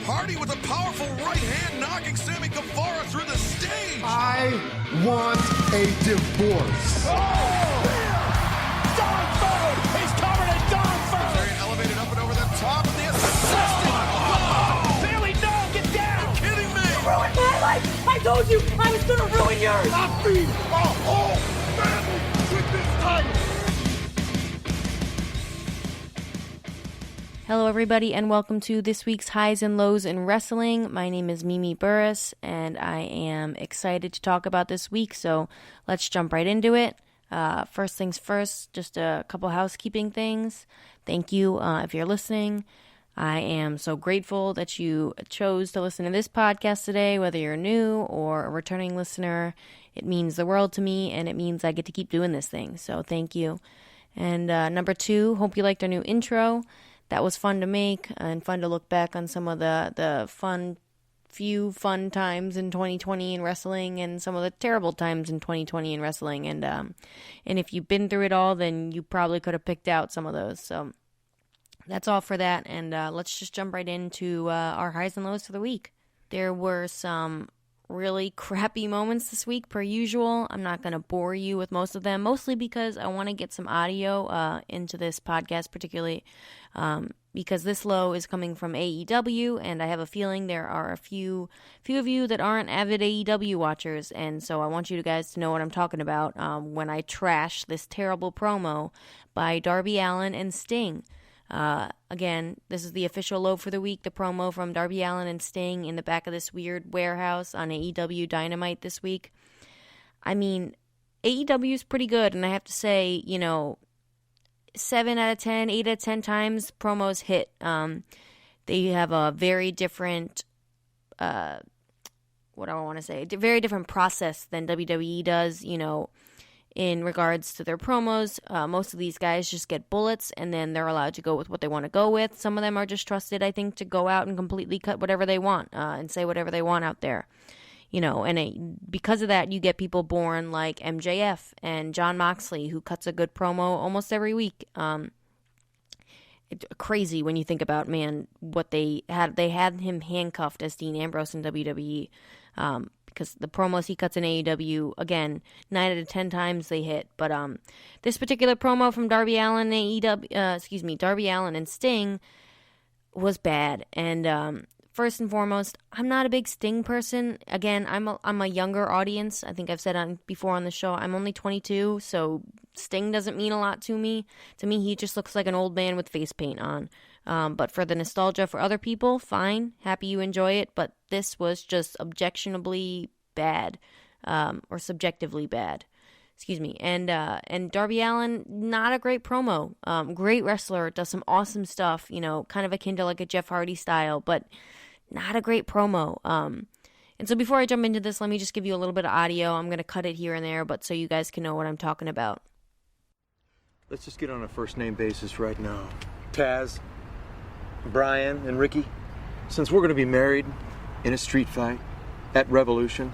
Hardy with a powerful right hand knocking Sammy Guevara through the stage. I want a divorce. Dog food! He's covered in dog food! Very elevated up and over the top of the assistant. Bailey, no! Get down! Are you kidding me? You ruined my life! I told you I was gonna ruin yours! I feed a whole family with this title. Hello, everybody, and welcome to this week's Highs and Lows in Wrestling. My name is Burris, and I am excited to talk about this week, so let's jump right into it. First things first, just a couple housekeeping things. Thank you if you're listening. I am so grateful that you chose to listen to this podcast today, whether you're new or a returning listener. It means the world to me, and it means I get to keep doing this thing, so thank you. And number two, hope you liked our new intro. That was fun to make and fun to look back on some of the few fun times in 2020 in wrestling and some of the terrible times in 2020 in wrestling. And if you've been through it all, then you probably could have picked out some of those. So that's all for that. And let's just jump right into our highs and lows for the week. There were some really crappy moments this week, per usual. I'm not going to bore you with most of them, mostly because I want to get some audio into this podcast, particularly because this low is coming from AEW, and I have a feeling there are a few of you that aren't avid AEW watchers, and so I want you guys to know what I'm talking about when I trash this terrible promo by Darby Allin and Sting. Again, this is the official low for the week, the promo from Darby Allin and Sting in the back of this weird warehouse on AEW Dynamite this week. I mean, AEW is pretty good, and I have to say, 7 out of 10, 8 out of 10 times promos hit. They have a very different, very different process than WWE does, in regards to their promos. Most of these guys just get bullets, and then they're allowed to go with what they want to go with. Some of them are just trusted, I think, to go out and completely cut whatever they want and say whatever they want out there. Because of that, you get people born like MJF and Jon Moxley, who cuts a good promo almost every week. It's crazy when you think about, what they had. They had him handcuffed as Dean Ambrose in WWE. Because the promos he cuts in AEW, again, 9 out of 10 times they hit. But this particular promo from Darby Allin and Sting was bad. And first and foremost, I'm not a big Sting person. Again, I'm a younger audience. I think I've said before on the show, I'm only 22, so Sting doesn't mean a lot to me. To me, he just looks like an old man with face paint on. But for the nostalgia for other people, fine. Happy you enjoy it. But this was just objectionably bad, or subjectively bad. Excuse me. And Darby Allin, not a great promo. Great wrestler, does some awesome stuff, kind of akin to like a Jeff Hardy style, but not a great promo. And so before I jump into this, let me just give you a little bit of audio. I'm going to cut it here and there, but so you guys can know what I'm talking about. Let's just get on a first name basis right now. Taz, Brian, and Ricky, since we're going to be married in a street fight at Revolution,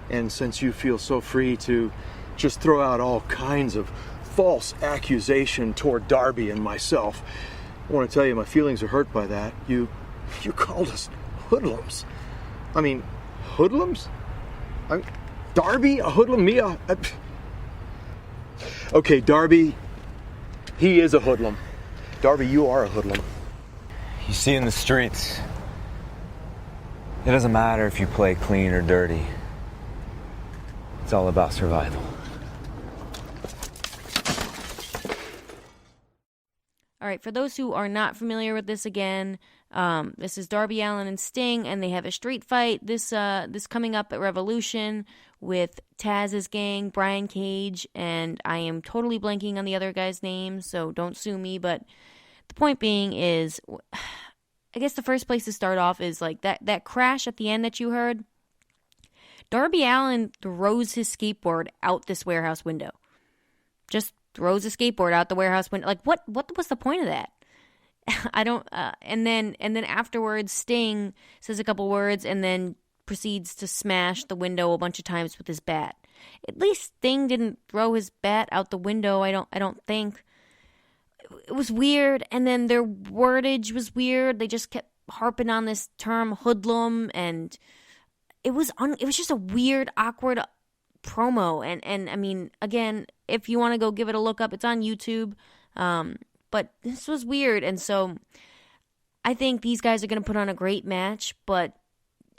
and since you feel so free to just throw out all kinds of false accusation toward Darby and myself, I want to tell you my feelings are hurt by that. You called us hoodlums. I mean, hoodlums? Darby, a hoodlum? Me, Okay, Darby, he is a hoodlum. Darby, you are a hoodlum. You see, in the streets, it doesn't matter if you play clean or dirty. It's all about survival. All right, for those who are not familiar with this again, this is Darby Allin and Sting, and they have a street fight this coming up at Revolution with Taz's gang, Brian Cage, and I am totally blanking on the other guy's name, so don't sue me, but the point being is, I guess the first place to start off is like that crash at the end that you heard. Darby Allin throws his skateboard out this warehouse window. Just throws a skateboard out the warehouse window. Like, what was the point of that? I don't, and then afterwards, Sting says a couple words and then proceeds to smash the window a bunch of times with his bat. At least Sting didn't throw his bat out the window, I don't think. It was weird, and then their wordage was weird. They just kept harping on this term hoodlum, and it was just a weird, awkward promo. And I mean, again, if you want to go give it a look up, it's on YouTube. But this was weird, and so I think these guys are going to put on a great match, but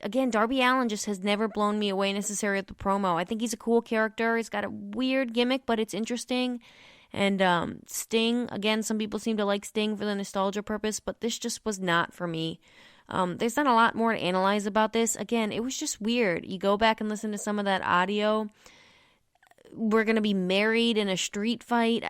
again, Darby Allin just has never blown me away necessarily with the promo. I think he's a cool character. He's got a weird gimmick, but it's interesting. And Sting, again, some people seem to like Sting for the nostalgia purpose, but this just was not for me. There's not a lot more to analyze about this. Again, it was just weird. You go back and listen to some of that audio. We're going to be married in a street fight.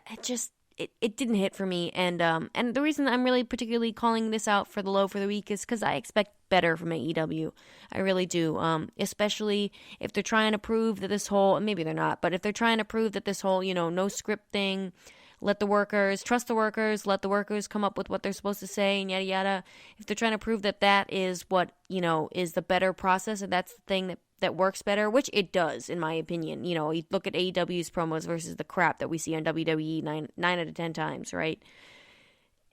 It didn't hit for me, and the reason I'm really particularly calling this out for the low for the week is because I expect better from AEW. I really do, especially if they're trying to prove that this whole, maybe they're not, but if they're trying to prove that this whole, no script thing, trust the workers, let the workers come up with what they're supposed to say, and yada yada. If they're trying to prove that that is what, is the better process, and that's the thing that works better, which it does, in my opinion. You look at AEW's promos versus the crap that we see on WWE 9 out of 10 times, right?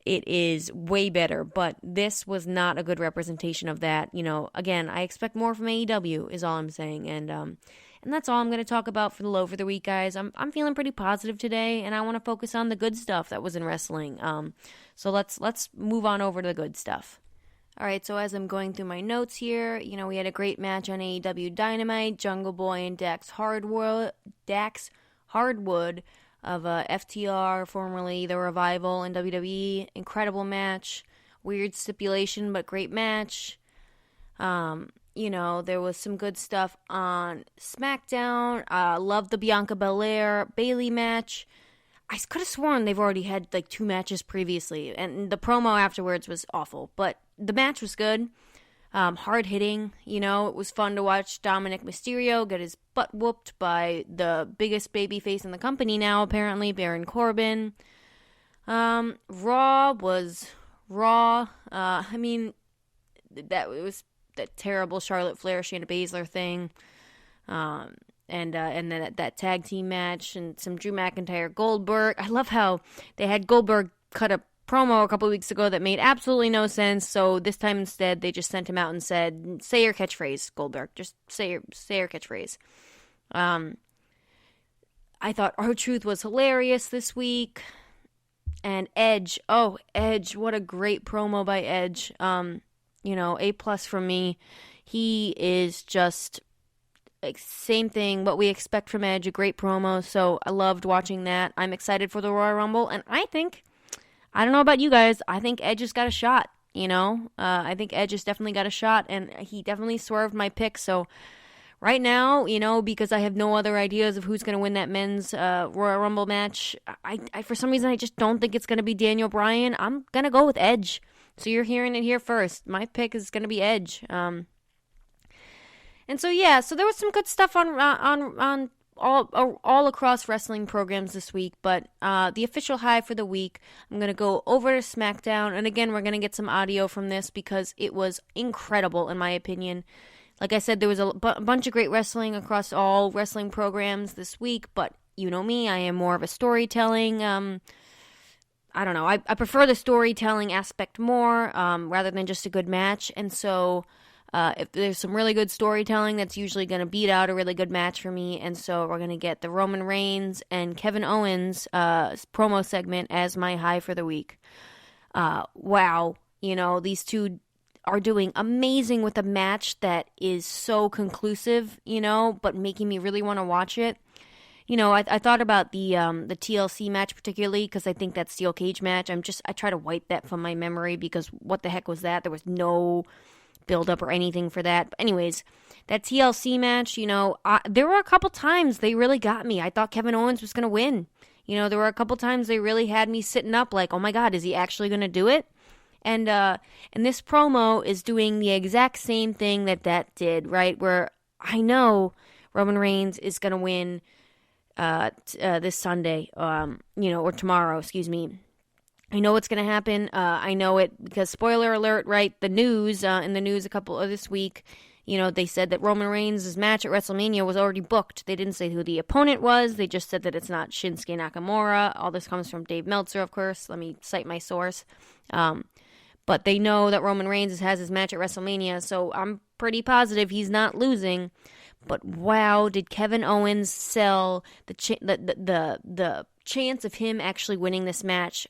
It is way better, but this was not a good representation of that. Again, I expect more from AEW is all I'm saying, and that's all I'm going to talk about for the low for the week, guys. I'm feeling pretty positive today, and I want to focus on the good stuff that was in wrestling. So let's move on over to the good stuff. All right, so as I'm going through my notes here, we had a great match on AEW Dynamite. Jungle Boy and Dax Hardwood of FTR, formerly The Revival in WWE. Incredible match. Weird stipulation, but great match. There was some good stuff on SmackDown. Loved the Bianca Belair Bayley match. I could have sworn they've already had 2 matches previously, and the promo afterwards was awful, but the match was good. Hard hitting, it was fun to watch Dominic Mysterio get his butt whooped by the biggest babyface in the company now, apparently, Baron Corbin. Raw was raw. It was that terrible Charlotte Flair, Shayna Baszler thing. And then that tag team match and some Drew McIntyre Goldberg. I love how they had Goldberg cut a promo a couple weeks ago that made absolutely no sense. So this time instead they just sent him out and said, "Say your catchphrase, Goldberg. Just say your catchphrase." I thought R-Truth was hilarious this week, and Edge. Oh, Edge! What a great promo by Edge. A+ from me. He is just. Same thing, what we expect from Edge, a great promo, so I loved watching that. I'm excited for the Royal Rumble, and I don't know about you guys, I think Edge has got a shot, I think Edge has definitely got a shot, and he definitely swerved my pick, so right now, because I have no other ideas of who's going to win that men's Royal Rumble match, I for some reason, I just don't think it's going to be Daniel Bryan. I'm going to go with Edge, so you're hearing it here first. My pick is going to be Edge, and so there was some good stuff on all across wrestling programs this week. But the official high for the week, I'm gonna go over to SmackDown, and again we're gonna get some audio from this because it was incredible in my opinion. Like I said, there was a bunch of great wrestling across all wrestling programs this week. But you know me, I am more of a storytelling. I don't know. I prefer the storytelling aspect more rather than just a good match, and so. If there's some really good storytelling, that's usually going to beat out a really good match for me. And so we're going to get the Roman Reigns and Kevin Owens promo segment as my high for the week. Wow. These two are doing amazing with a match that is so conclusive, but making me really want to watch it. I thought about the TLC match particularly because I think that steel cage match, I try to wipe that from my memory because what the heck was that? There was no build up or anything for that. But anyways, that TLC match, there were a couple times they really got me. I thought Kevin Owens was going to win. There were a couple times they really had me sitting up like, oh my God, is he actually going to do it? And this promo is doing the exact same thing that did, right? Where I know Roman Reigns is going to win this Sunday, or tomorrow, excuse me. I know what's going to happen. I know it because, spoiler alert, right? In the news this week, they said that Roman Reigns' match at WrestleMania was already booked. They didn't say who the opponent was. They just said that it's not Shinsuke Nakamura. All this comes from Dave Meltzer, of course. Let me cite my source. but they know that Roman Reigns has his match at WrestleMania, so I'm pretty positive he's not losing. But wow, did Kevin Owens sell the chance of him actually winning this match?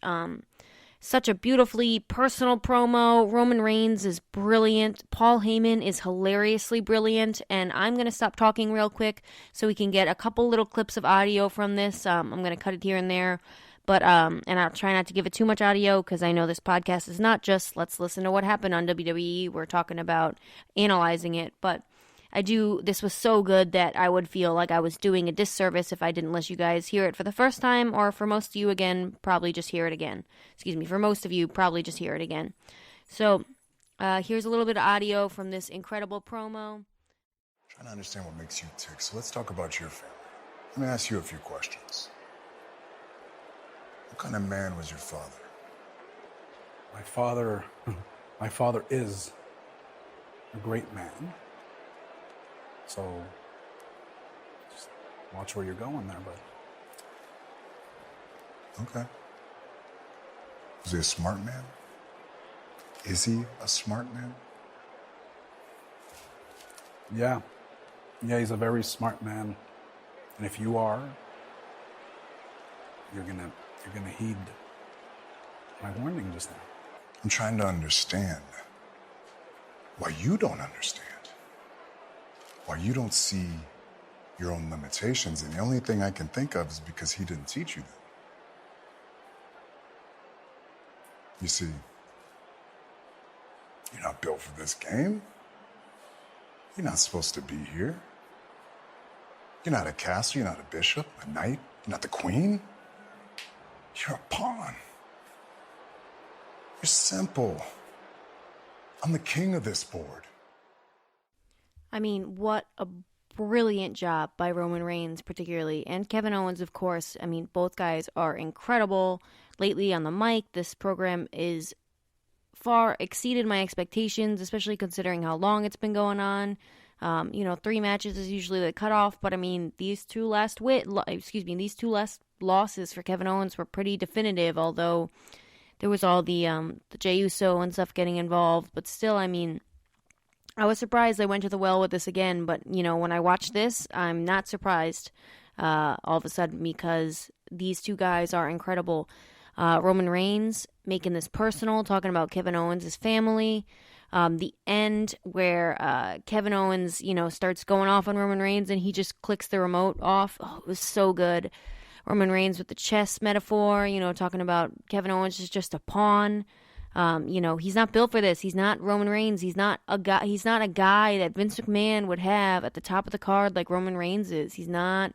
Such a beautifully personal promo. Roman Reigns is brilliant. Paul Heyman is hilariously brilliant. And I'm going to stop talking real quick so we can get a couple little clips of audio from this. I'm going to cut it here and there. But, and I'll try not to give it too much audio because I know this podcast is not just let's listen to what happened on WWE. We're talking about analyzing it. But this was so good that I would feel like I was doing a disservice if I didn't let you guys hear it for the first time, or for most of you, again, probably just hear it again. Excuse me, for most of you, probably just hear it again. So, here's a little bit of audio from this incredible promo. I'm trying to understand what makes you tick, so let's talk about your family. Let me ask you a few questions. What kind of man was your father? My father is a great man. So, just watch where you're going there, bud. Okay. Was he a smart man? Is he a smart man? Yeah. Yeah, he's a very smart man. And if you are, you're gonna heed my warning just now. I'm trying to understand why you don't understand. Why you don't see your own limitations, and the only thing I can think of is because he didn't teach you them. You see, you're not built for this game. You're not supposed to be here. You're not a castle, you're not a bishop, a knight, you're not the queen. You're a pawn. You're simple. I'm the king of this board. I mean, what a brilliant job by Roman Reigns, particularly, and Kevin Owens, of course. I mean, both guys are incredible. Lately on the mic, this program is far exceeded my expectations, especially considering how long it's been going on. 3 matches is usually the cutoff, but I mean, these two last losses for Kevin Owens were pretty definitive, although there was all the Jey Uso and stuff getting involved, but still, I mean, I was surprised I went to the well with this again, but, when I watch this, I'm not surprised all of a sudden because these two guys are incredible. Roman Reigns making this personal, talking about Kevin Owens' family. The end where Kevin Owens, starts going off on Roman Reigns and he just clicks the remote off. Oh, it was so good. Roman Reigns with the chess metaphor, talking about Kevin Owens is just a pawn. He's not built for this. He's not Roman Reigns. He's not a guy that Vince McMahon would have at the top of the card like Roman Reigns is. He's not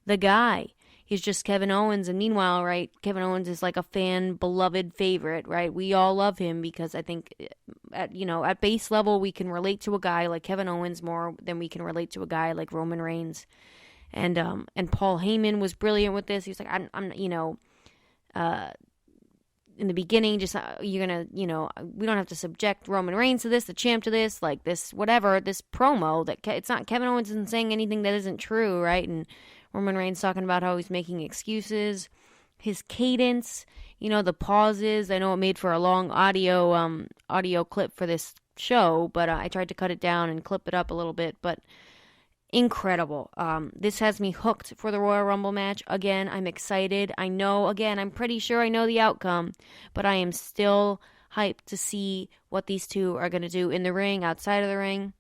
the guy. He's just Kevin Owens. And meanwhile, right, Kevin Owens is like a fan beloved favorite, right? We all love him because I think at base level, we can relate to a guy like Kevin Owens more than we can relate to a guy like Roman Reigns. And Paul Heyman was brilliant with this. He was like, in the beginning, just you're gonna, we don't have to subject Roman Reigns to this, the champ to this, like this, whatever, this promo that it's not Kevin Owens isn't saying anything that isn't true, right? And Roman Reigns talking about how he's making excuses, his cadence, the pauses. I know it made for a long audio clip for this show, but I tried to cut it down and clip it up a little bit, but incredible. This has me hooked for the Royal Rumble match. Again, I'm excited. I'm pretty sure I know the outcome, but I am still hyped to see what these two are going to do in the ring, outside of the ring.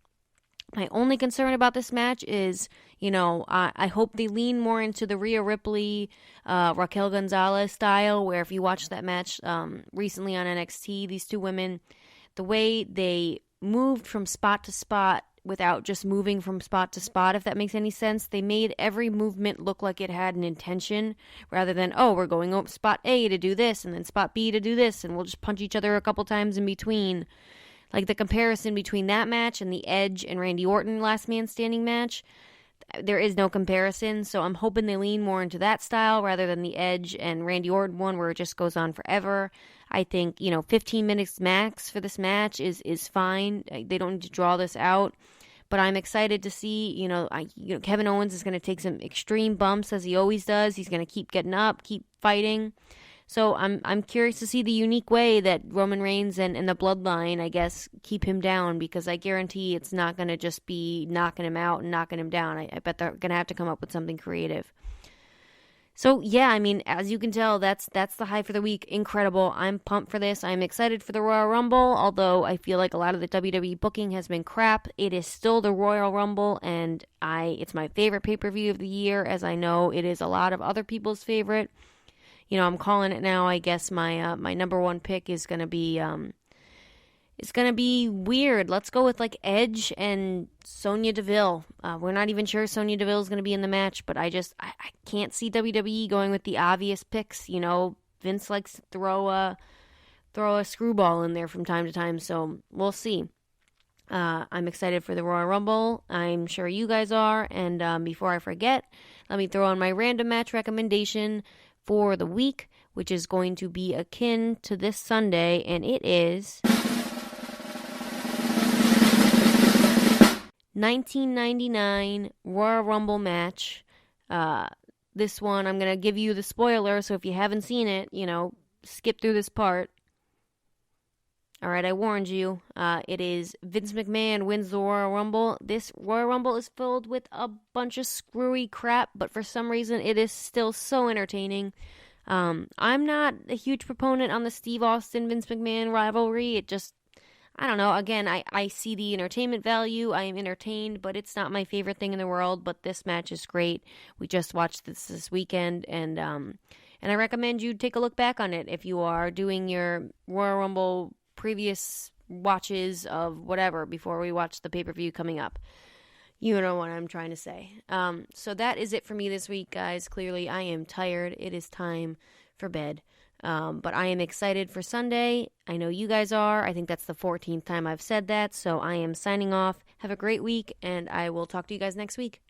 My only concern about this match is, I hope they lean more into the Rhea Ripley, Raquel Gonzalez style, where if you watched that match recently on NXT, these two women, the way they moved from spot to spot without just moving from spot to spot, if that makes any sense. They made every movement look like it had an intention, rather than, we're going up spot A to do this, and then spot B to do this, and we'll just punch each other a couple times in between. Like the comparison between that match and the Edge and Randy Orton Last Man Standing match, there is no comparison, so I'm hoping they lean more into that style rather than the Edge and Randy Orton one where it just goes on forever. I think, 15 minutes max for this match is fine. They don't need to draw this out. But I'm excited to see, Kevin Owens is going to take some extreme bumps as he always does. He's going to keep getting up, keep fighting. So I'm curious to see the unique way that Roman Reigns and the Bloodline, I guess, keep him down, because I guarantee it's not going to just be knocking him out and knocking him down. I bet they're going to have to come up with something creative. So, yeah, I mean, as you can tell, that's the high for the week. Incredible. I'm pumped for this. I'm excited for the Royal Rumble, although I feel like a lot of the WWE booking has been crap. It is still the Royal Rumble, and it's my favorite pay-per-view of the year, as I know it is a lot of other people's favorite. You know, I'm calling it now. I guess my my number one pick is gonna be weird. Let's go with like Edge and Sonya Deville. We're not even sure Sonya Deville is gonna be in the match, but I can't see WWE going with the obvious picks. You know, Vince likes to throw a screwball in there from time to time, so we'll see. I'm excited for the Royal Rumble. I'm sure you guys are. And before I forget, let me throw on my random match recommendation for the week, which is going to be akin to this Sunday, and it is 1999 Royal Rumble match. This one, I'm going to give you the spoiler, so if you haven't seen it, you know, skip through this part. Alright, I warned you. It is Vince McMahon wins the Royal Rumble. This Royal Rumble is filled with a bunch of screwy crap, but for some reason it is still so entertaining. I'm not a huge proponent on the Steve Austin-Vince McMahon rivalry. It just, I don't know. Again, I see the entertainment value. I am entertained, but it's not my favorite thing in the world. But this match is great. We just watched this weekend, and I recommend you take a look back on it if you are doing your Royal Rumble previous watches of whatever before we watch the pay-per-view coming up. You know what I'm trying to say. So that is it for me this week, guys. Clearly, I am tired. It is time for bed. But I am excited for Sunday. I know you guys are. I think that's the 14th time I've said that. So I am signing off. Have a great week, and I will talk to you guys next week.